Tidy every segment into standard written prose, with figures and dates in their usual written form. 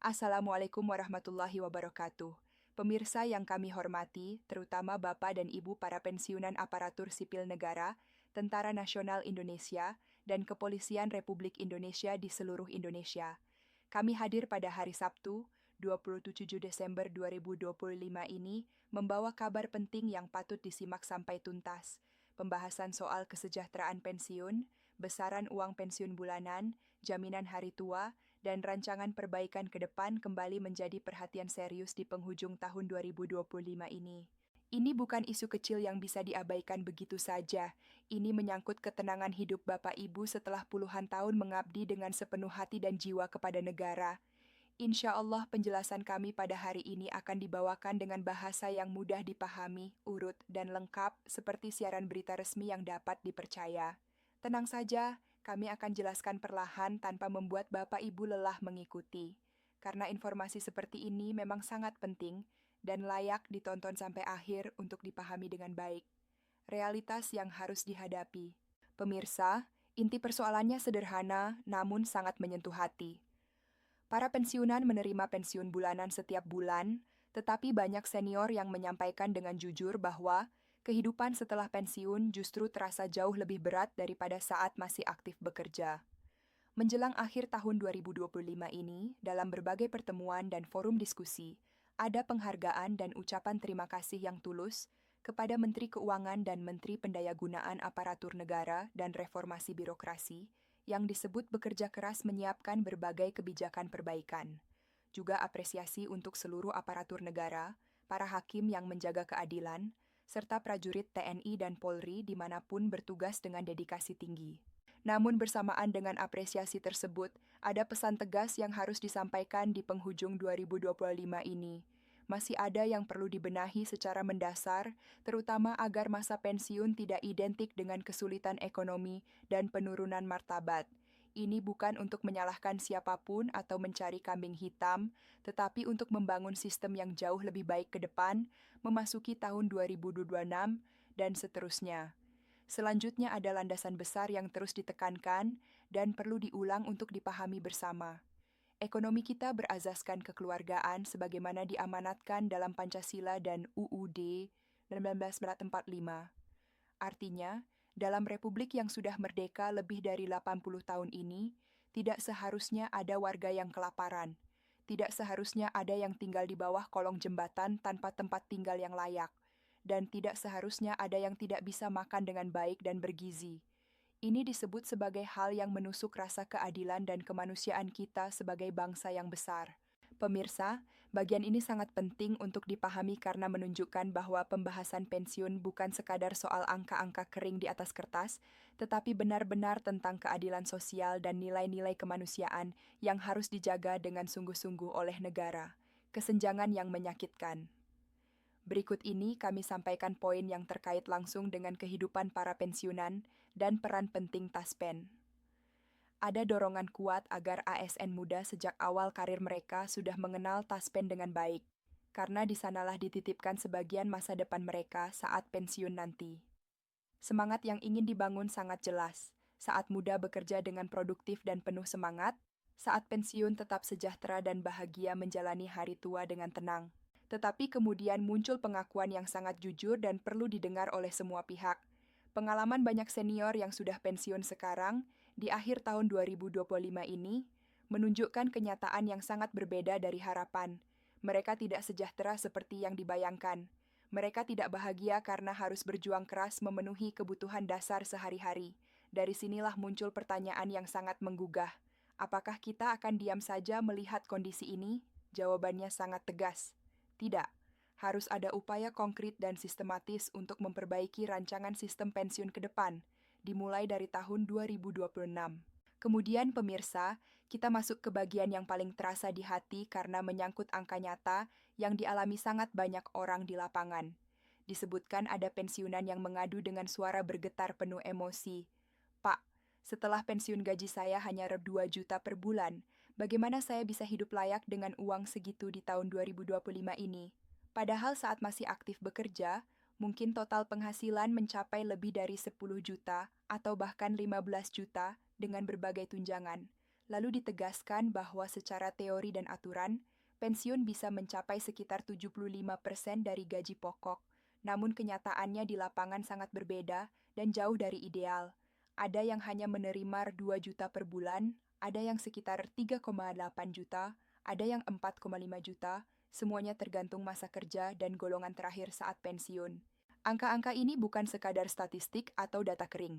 Assalamualaikum warahmatullahi wabarakatuh. Pemirsa yang kami hormati, terutama Bapak dan Ibu para pensiunan aparatur sipil negara, Tentara Nasional Indonesia, dan Kepolisian Republik Indonesia di seluruh Indonesia. Kami hadir pada hari Sabtu, 27 Desember 2025 ini membawa kabar penting yang patut disimak sampai tuntas. Pembahasan soal kesejahteraan pensiun, besaran uang pensiun bulanan, jaminan hari tua, dan rancangan perbaikan ke depan kembali menjadi perhatian serius di penghujung tahun 2025 ini. Ini bukan isu kecil yang bisa diabaikan begitu saja. Ini menyangkut ketenangan hidup Bapak Ibu setelah puluhan tahun mengabdi dengan sepenuh hati dan jiwa kepada negara. Insya Allah penjelasan kami pada hari ini akan dibawakan dengan bahasa yang mudah dipahami, urut, dan lengkap seperti siaran berita resmi yang dapat dipercaya. Tenang saja, kami akan jelaskan perlahan tanpa membuat Bapak Ibu lelah mengikuti. Karena informasi seperti ini memang sangat penting dan layak ditonton sampai akhir untuk dipahami dengan baik. Realitas yang harus dihadapi. Pemirsa, inti persoalannya sederhana namun sangat menyentuh hati. Para pensiunan menerima pensiun bulanan setiap bulan, tetapi banyak senior yang menyampaikan dengan jujur bahwa kehidupan setelah pensiun justru terasa jauh lebih berat daripada saat masih aktif bekerja. Menjelang akhir tahun 2025 ini, dalam berbagai pertemuan dan forum diskusi, ada penghargaan dan ucapan terima kasih yang tulus kepada Menteri Keuangan dan Menteri Pendayagunaan Aparatur Negara dan Reformasi Birokrasi yang disebut bekerja keras menyiapkan berbagai kebijakan perbaikan. Juga apresiasi untuk seluruh aparatur negara, para hakim yang menjaga keadilan, serta prajurit TNI dan Polri dimanapun bertugas dengan dedikasi tinggi. Namun bersamaan dengan apresiasi tersebut, ada pesan tegas yang harus disampaikan di penghujung 2025 ini. Masih ada yang perlu dibenahi secara mendasar, terutama agar masa pensiun tidak identik dengan kesulitan ekonomi dan penurunan martabat. Ini bukan untuk menyalahkan siapapun atau mencari kambing hitam, tetapi untuk membangun sistem yang jauh lebih baik ke depan, memasuki tahun 2026, dan seterusnya. Selanjutnya ada landasan besar yang terus ditekankan dan perlu diulang untuk dipahami bersama. Ekonomi kita berazaskan kekeluargaan sebagaimana diamanatkan dalam Pancasila dan UUD 1945. Artinya, dalam republik yang sudah merdeka lebih dari 80 tahun ini, tidak seharusnya ada warga yang kelaparan. Tidak seharusnya ada yang tinggal di bawah kolong jembatan tanpa tempat tinggal yang layak. Dan tidak seharusnya ada yang tidak bisa makan dengan baik dan bergizi. Ini disebut sebagai hal yang menusuk rasa keadilan dan kemanusiaan kita sebagai bangsa yang besar. Pemirsa, bagian ini sangat penting untuk dipahami karena menunjukkan bahwa pembahasan pensiun bukan sekadar soal angka-angka kering di atas kertas, tetapi benar-benar tentang keadilan sosial dan nilai-nilai kemanusiaan yang harus dijaga dengan sungguh-sungguh oleh negara. Kesenjangan yang menyakitkan. Berikut ini kami sampaikan poin yang terkait langsung dengan kehidupan para pensiunan dan peran penting Taspen. Ada dorongan kuat agar ASN muda sejak awal karir mereka sudah mengenal Taspen dengan baik, karena di sanalah dititipkan sebagian masa depan mereka saat pensiun nanti. Semangat yang ingin dibangun sangat jelas, saat muda bekerja dengan produktif dan penuh semangat, saat pensiun tetap sejahtera dan bahagia menjalani hari tua dengan tenang. Tetapi kemudian muncul pengakuan yang sangat jujur dan perlu didengar oleh semua pihak. Pengalaman banyak senior yang sudah pensiun sekarang, di akhir tahun 2025 ini, menunjukkan kenyataan yang sangat berbeda dari harapan. Mereka tidak sejahtera seperti yang dibayangkan. Mereka tidak bahagia karena harus berjuang keras memenuhi kebutuhan dasar sehari-hari. Dari sinilah muncul pertanyaan yang sangat menggugah. Apakah kita akan diam saja melihat kondisi ini? Jawabannya sangat tegas. Tidak, harus ada upaya konkret dan sistematis untuk memperbaiki rancangan sistem pensiun ke depan, dimulai dari tahun 2026. Kemudian pemirsa, kita masuk ke bagian yang paling terasa di hati karena menyangkut angka nyata yang dialami sangat banyak orang di lapangan. Disebutkan ada pensiunan yang mengadu dengan suara bergetar penuh emosi. Pak, setelah pensiun gaji saya hanya 2 juta per bulan, bagaimana saya bisa hidup layak dengan uang segitu di tahun 2025 ini? Padahal saat masih aktif bekerja, mungkin total penghasilan mencapai lebih dari 10 juta atau bahkan 15 juta dengan berbagai tunjangan. Lalu ditegaskan bahwa secara teori dan aturan, pensiun bisa mencapai sekitar 75% dari gaji pokok. Namun kenyataannya di lapangan sangat berbeda dan jauh dari ideal. Ada yang hanya menerima 2 juta per bulan, ada yang sekitar 3,8 juta, ada yang 4,5 juta, semuanya tergantung masa kerja dan golongan terakhir saat pensiun. Angka-angka ini bukan sekadar statistik atau data kering.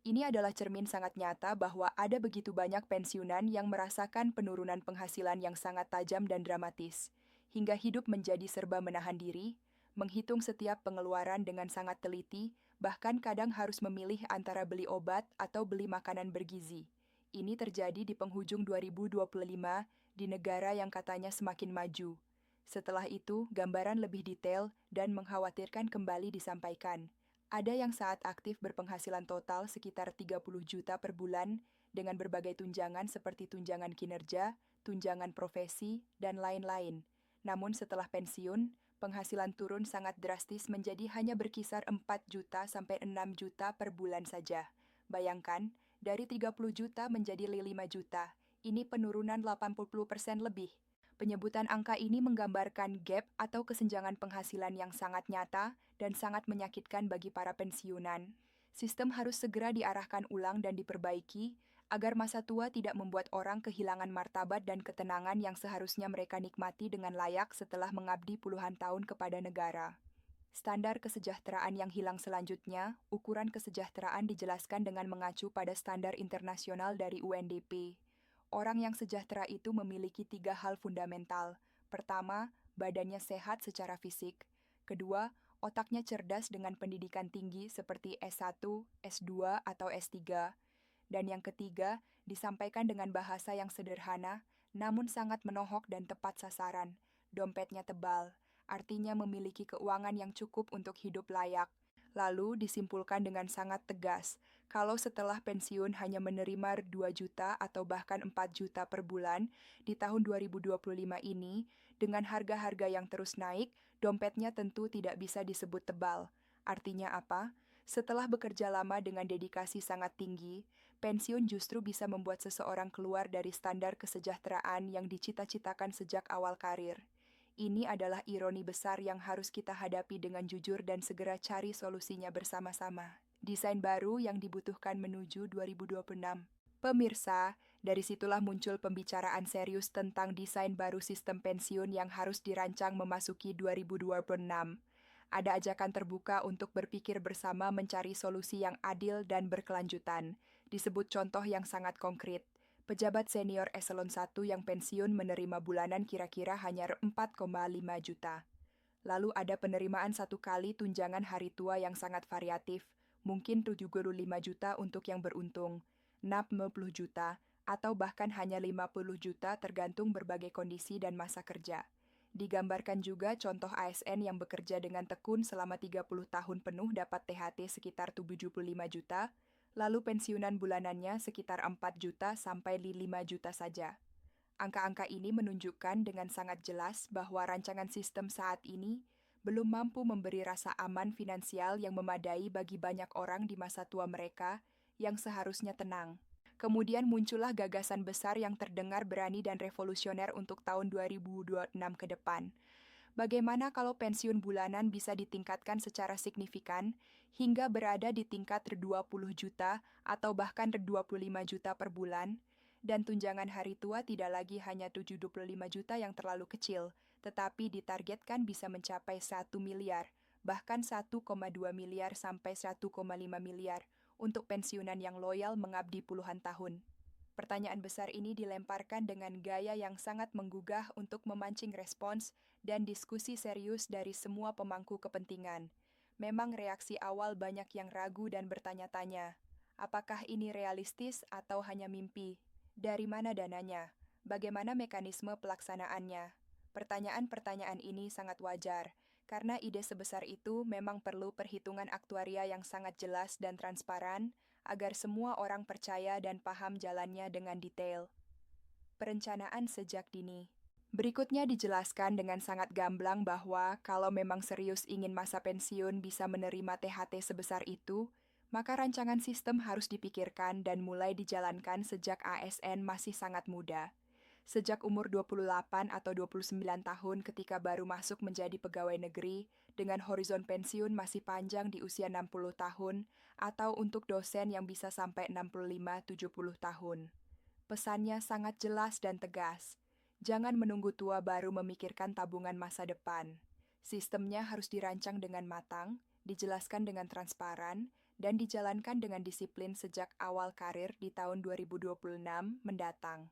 Ini adalah cermin sangat nyata bahwa ada begitu banyak pensiunan yang merasakan penurunan penghasilan yang sangat tajam dan dramatis, hingga hidup menjadi serba menahan diri, menghitung setiap pengeluaran dengan sangat teliti, bahkan kadang harus memilih antara beli obat atau beli makanan bergizi. Ini terjadi di penghujung 2025 di negara yang katanya semakin maju. Setelah itu, gambaran lebih detail dan mengkhawatirkan kembali disampaikan. Ada yang saat aktif berpenghasilan total sekitar 30 juta per bulan dengan berbagai tunjangan seperti tunjangan kinerja, tunjangan profesi, dan lain-lain. Namun setelah pensiun, penghasilan turun sangat drastis menjadi hanya berkisar 4 juta sampai 6 juta per bulan saja. Bayangkan, dari 30 juta menjadi 5 juta. Ini penurunan 80% lebih. Penyebutan angka ini menggambarkan gap atau kesenjangan penghasilan yang sangat nyata dan sangat menyakitkan bagi para pensiunan. Sistem harus segera diarahkan ulang dan diperbaiki agar masa tua tidak membuat orang kehilangan martabat dan ketenangan yang seharusnya mereka nikmati dengan layak setelah mengabdi puluhan tahun kepada negara. Standar kesejahteraan yang hilang selanjutnya, ukuran kesejahteraan dijelaskan dengan mengacu pada standar internasional dari UNDP. Orang yang sejahtera itu memiliki 3 hal fundamental. Pertama, badannya sehat secara fisik. Kedua, otaknya cerdas dengan pendidikan tinggi seperti S1, S2, atau S3. Dan yang ketiga, disampaikan dengan bahasa yang sederhana, namun sangat menohok dan tepat sasaran. Dompetnya tebal, artinya memiliki keuangan yang cukup untuk hidup layak. Lalu disimpulkan dengan sangat tegas, kalau setelah pensiun hanya menerima 2 juta atau bahkan 4 juta per bulan di tahun 2025 ini, dengan harga-harga yang terus naik, dompetnya tentu tidak bisa disebut tebal. Artinya apa? Setelah bekerja lama dengan dedikasi sangat tinggi, pensiun justru bisa membuat seseorang keluar dari standar kesejahteraan yang dicita-citakan sejak awal karir. Ini adalah ironi besar yang harus kita hadapi dengan jujur dan segera cari solusinya bersama-sama. Desain baru yang dibutuhkan menuju 2026. Pemirsa, dari situlah muncul pembicaraan serius tentang desain baru sistem pensiun yang harus dirancang memasuki 2026. Ada ajakan terbuka untuk berpikir bersama mencari solusi yang adil dan berkelanjutan. Disebut contoh yang sangat konkret. Pejabat senior eselon 1 yang pensiun menerima bulanan kira-kira hanya 4,5 juta. Lalu ada penerimaan 1 kali tunjangan hari tua yang sangat variatif, mungkin 75 juta untuk yang beruntung, 60 juta, atau bahkan hanya 50 juta tergantung berbagai kondisi dan masa kerja. Digambarkan juga contoh ASN yang bekerja dengan tekun selama 30 tahun penuh dapat THT sekitar 75 juta, lalu pensiunan bulanannya sekitar 4 juta sampai 5 juta saja. Angka-angka ini menunjukkan dengan sangat jelas bahwa rancangan sistem saat ini belum mampu memberi rasa aman finansial yang memadai bagi banyak orang di masa tua mereka yang seharusnya tenang. Kemudian muncullah gagasan besar yang terdengar berani dan revolusioner untuk tahun 2026 ke depan. Bagaimana kalau pensiun bulanan bisa ditingkatkan secara signifikan hingga berada di tingkat 20 juta atau bahkan 25 juta per bulan, dan tunjangan hari tua tidak lagi hanya 75 juta yang terlalu kecil, tetapi ditargetkan bisa mencapai 1 miliar, bahkan 1,2 miliar sampai 1,5 miliar untuk pensiunan yang loyal mengabdi puluhan tahun. Pertanyaan besar ini dilemparkan dengan gaya yang sangat menggugah untuk memancing respons dan diskusi serius dari semua pemangku kepentingan. Memang reaksi awal banyak yang ragu dan bertanya-tanya, apakah ini realistis atau hanya mimpi? Dari mana dananya? Bagaimana mekanisme pelaksanaannya? Pertanyaan-pertanyaan ini sangat wajar, karena ide sebesar itu memang perlu perhitungan aktuaria yang sangat jelas dan transparan, agar semua orang percaya dan paham jalannya dengan detail. Perencanaan sejak dini. Berikutnya dijelaskan dengan sangat gamblang bahwa kalau memang serius ingin masa pensiun bisa menerima THT sebesar itu, maka rancangan sistem harus dipikirkan dan mulai dijalankan sejak ASN masih sangat muda. Sejak umur 28 atau 29 tahun ketika baru masuk menjadi pegawai negeri, dengan horizon pensiun masih panjang di usia 60 tahun, atau untuk dosen yang bisa sampai 65-70 tahun. Pesannya sangat jelas dan tegas. Jangan menunggu tua baru memikirkan tabungan masa depan. Sistemnya harus dirancang dengan matang, dijelaskan dengan transparan, dan dijalankan dengan disiplin sejak awal karir di tahun 2026 mendatang.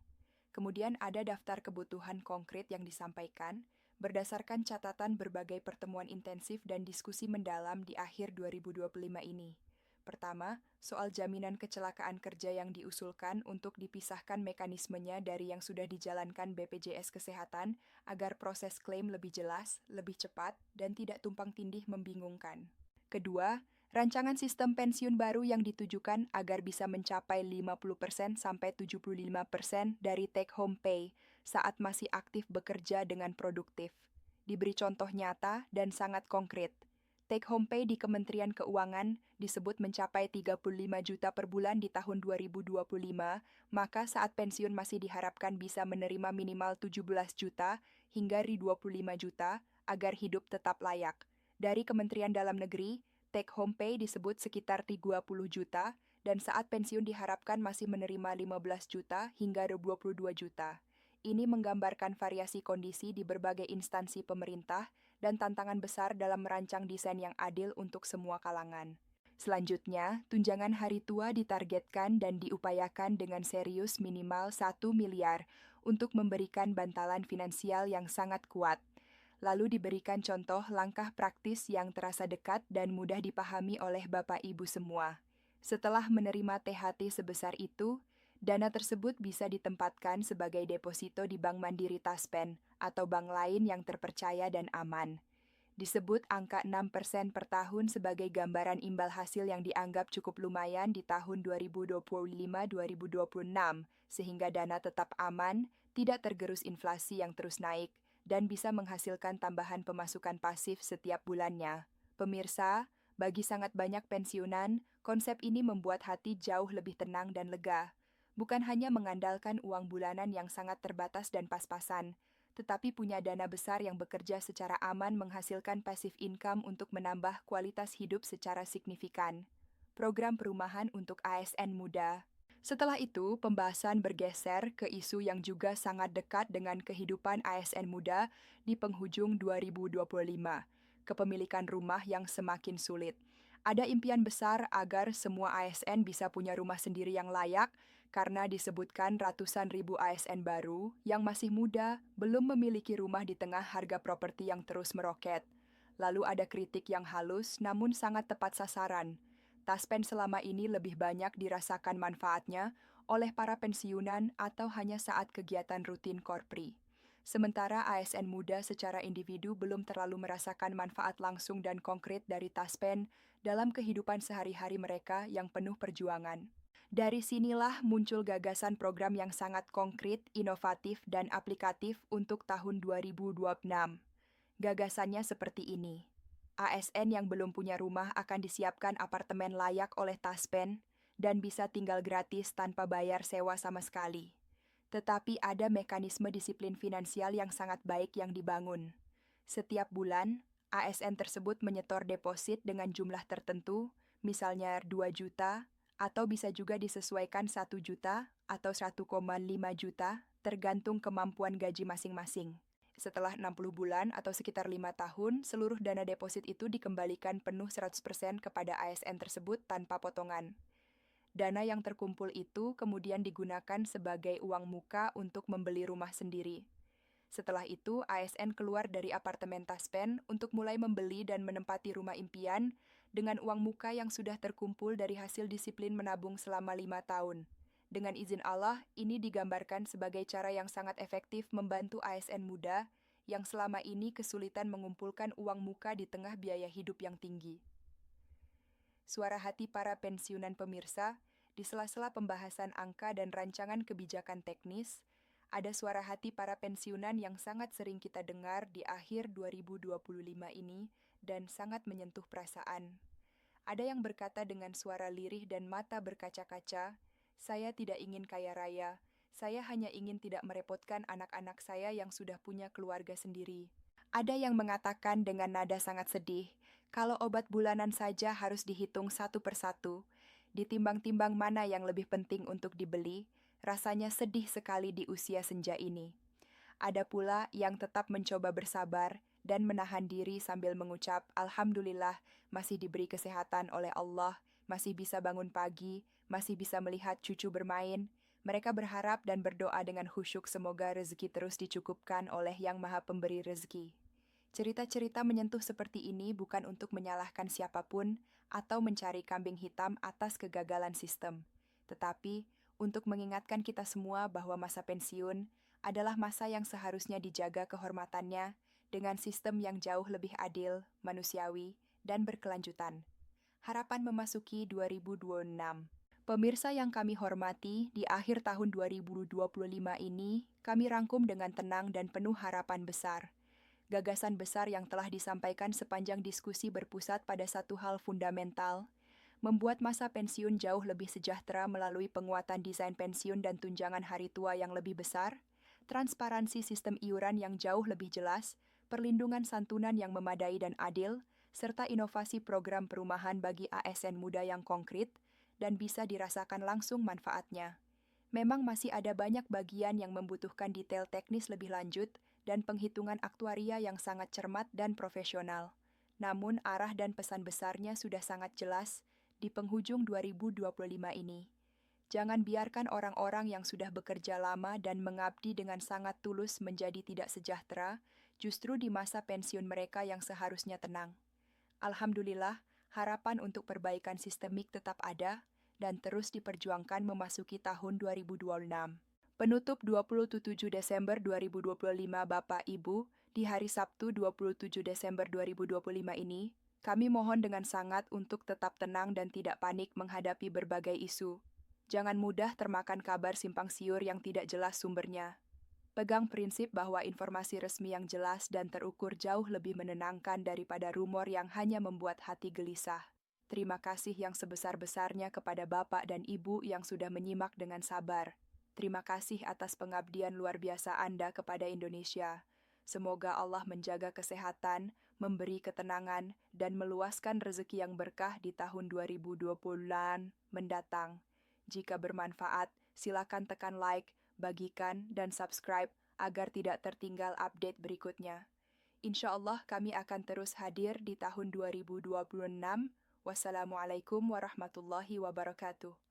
Kemudian ada daftar kebutuhan konkret yang disampaikan berdasarkan catatan berbagai pertemuan intensif dan diskusi mendalam di akhir 2025 ini. Pertama, soal jaminan kecelakaan kerja yang diusulkan untuk dipisahkan mekanismenya dari yang sudah dijalankan BPJS Kesehatan agar proses klaim lebih jelas, lebih cepat, dan tidak tumpang tindih membingungkan. Kedua, rancangan sistem pensiun baru yang ditujukan agar bisa mencapai 50% sampai 75% dari take-home pay saat masih aktif bekerja dengan produktif. Diberi contoh nyata dan sangat konkret. Take-home pay di Kementerian Keuangan disebut mencapai 35 juta per bulan di tahun 2025, maka saat pensiun masih diharapkan bisa menerima minimal 17 juta hingga 25 juta agar hidup tetap layak. Dari Kementerian Dalam Negeri, take-home pay disebut sekitar 30 juta, dan saat pensiun diharapkan masih menerima 15 juta hingga 22 juta. Ini menggambarkan variasi kondisi di berbagai instansi pemerintah dan tantangan besar dalam merancang desain yang adil untuk semua kalangan. Selanjutnya, tunjangan hari tua ditargetkan dan diupayakan dengan serius minimal 1 miliar untuk memberikan bantalan finansial yang sangat kuat. Lalu diberikan contoh langkah praktis yang terasa dekat dan mudah dipahami oleh Bapak Ibu semua. Setelah menerima THT sebesar itu, dana tersebut bisa ditempatkan sebagai deposito di Bank Mandiri Taspen atau bank lain yang terpercaya dan aman. Disebut angka 6% per tahun sebagai gambaran imbal hasil yang dianggap cukup lumayan di tahun 2025-2026, sehingga dana tetap aman, tidak tergerus inflasi yang terus naik, dan bisa menghasilkan tambahan pemasukan pasif setiap bulannya. Pemirsa, bagi sangat banyak pensiunan, konsep ini membuat hati jauh lebih tenang dan lega. Bukan hanya mengandalkan uang bulanan yang sangat terbatas dan pas-pasan, tetapi punya dana besar yang bekerja secara aman menghasilkan passive income untuk menambah kualitas hidup secara signifikan. Program perumahan untuk ASN muda. Setelah itu, pembahasan bergeser ke isu yang juga sangat dekat dengan kehidupan ASN muda di penghujung 2025, kepemilikan rumah yang semakin sulit. Ada impian besar agar semua ASN bisa punya rumah sendiri yang layak, karena disebutkan ratusan ribu ASN baru yang masih muda belum memiliki rumah di tengah harga properti yang terus meroket. Lalu ada kritik yang halus namun sangat tepat sasaran. Taspen selama ini lebih banyak dirasakan manfaatnya oleh para pensiunan atau hanya saat kegiatan rutin korpri. Sementara ASN muda secara individu belum terlalu merasakan manfaat langsung dan konkret dari Taspen dalam kehidupan sehari-hari mereka yang penuh perjuangan. Dari sinilah muncul gagasan program yang sangat konkret, inovatif, dan aplikatif untuk tahun 2026. Gagasannya seperti ini. ASN yang belum punya rumah akan disiapkan apartemen layak oleh Taspen dan bisa tinggal gratis tanpa bayar sewa sama sekali. Tetapi ada mekanisme disiplin finansial yang sangat baik yang dibangun. Setiap bulan, ASN tersebut menyetor deposit dengan jumlah tertentu, misalnya 2 juta, atau bisa juga disesuaikan 1 juta atau 1,5 juta, tergantung kemampuan gaji masing-masing. Setelah 60 bulan atau sekitar 5 tahun, seluruh dana deposit itu dikembalikan penuh 100% kepada ASN tersebut tanpa potongan. Dana yang terkumpul itu kemudian digunakan sebagai uang muka untuk membeli rumah sendiri. Setelah itu, ASN keluar dari apartemen Taspen untuk mulai membeli dan menempati rumah impian dengan uang muka yang sudah terkumpul dari hasil disiplin menabung selama 5 tahun. Dengan izin Allah, ini digambarkan sebagai cara yang sangat efektif membantu ASN muda yang selama ini kesulitan mengumpulkan uang muka di tengah biaya hidup yang tinggi. Suara hati para pensiunan pemirsa, di sela-sela pembahasan angka dan rancangan kebijakan teknis, ada suara hati para pensiunan yang sangat sering kita dengar di akhir 2025 ini dan sangat menyentuh perasaan. Ada yang berkata dengan suara lirih dan mata berkaca-kaca, "Saya tidak ingin kaya raya. Saya hanya ingin tidak merepotkan anak-anak saya yang sudah punya keluarga sendiri." Ada yang mengatakan dengan nada sangat sedih, kalau obat bulanan saja harus dihitung satu persatu, ditimbang-timbang mana yang lebih penting untuk dibeli, rasanya sedih sekali di usia senja ini. Ada pula yang tetap mencoba bersabar dan menahan diri sambil mengucap, "Alhamdulillah, masih diberi kesehatan oleh Allah, masih bisa bangun pagi, masih bisa melihat cucu bermain." Mereka berharap dan berdoa dengan khusyuk semoga rezeki terus dicukupkan oleh Yang Maha Pemberi Rezeki. Cerita-cerita menyentuh seperti ini bukan untuk menyalahkan siapapun atau mencari kambing hitam atas kegagalan sistem, tetapi untuk mengingatkan kita semua bahwa masa pensiun adalah masa yang seharusnya dijaga kehormatannya dengan sistem yang jauh lebih adil, manusiawi, dan berkelanjutan. Harapan memasuki 2026. Pemirsa yang kami hormati, di akhir tahun 2025 ini, kami rangkum dengan tenang dan penuh harapan besar. Gagasan besar yang telah disampaikan sepanjang diskusi berpusat pada satu hal fundamental, membuat masa pensiun jauh lebih sejahtera melalui penguatan desain pensiun dan tunjangan hari tua yang lebih besar, transparansi sistem iuran yang jauh lebih jelas, perlindungan santunan yang memadai dan adil, serta inovasi program perumahan bagi ASN muda yang konkret dan bisa dirasakan langsung manfaatnya. Memang masih ada banyak bagian yang membutuhkan detail teknis lebih lanjut dan penghitungan aktuaria yang sangat cermat dan profesional. Namun arah dan pesan besarnya sudah sangat jelas di penghujung 2025 ini. Jangan biarkan orang-orang yang sudah bekerja lama dan mengabdi dengan sangat tulus menjadi tidak sejahtera, justru di masa pensiun mereka yang seharusnya tenang. Alhamdulillah, harapan untuk perbaikan sistemik tetap ada dan terus diperjuangkan memasuki tahun 2026. Penutup 27 Desember 2025 Bapak Ibu, di hari Sabtu 27 Desember 2025 ini, kami mohon dengan sangat untuk tetap tenang dan tidak panik menghadapi berbagai isu. Jangan mudah termakan kabar simpang siur yang tidak jelas sumbernya. Pegang prinsip bahwa informasi resmi yang jelas dan terukur jauh lebih menenangkan daripada rumor yang hanya membuat hati gelisah. Terima kasih yang sebesar-besarnya kepada Bapak dan Ibu yang sudah menyimak dengan sabar. Terima kasih atas pengabdian luar biasa Anda kepada Indonesia. Semoga Allah menjaga kesehatan, memberi ketenangan, dan meluaskan rezeki yang berkah di tahun 2020 mendatang. Jika bermanfaat, silakan tekan like, bagikan, dan subscribe agar tidak tertinggal update berikutnya. Insya Allah kami akan terus hadir di tahun 2026. Wassalamualaikum warahmatullahi wabarakatuh.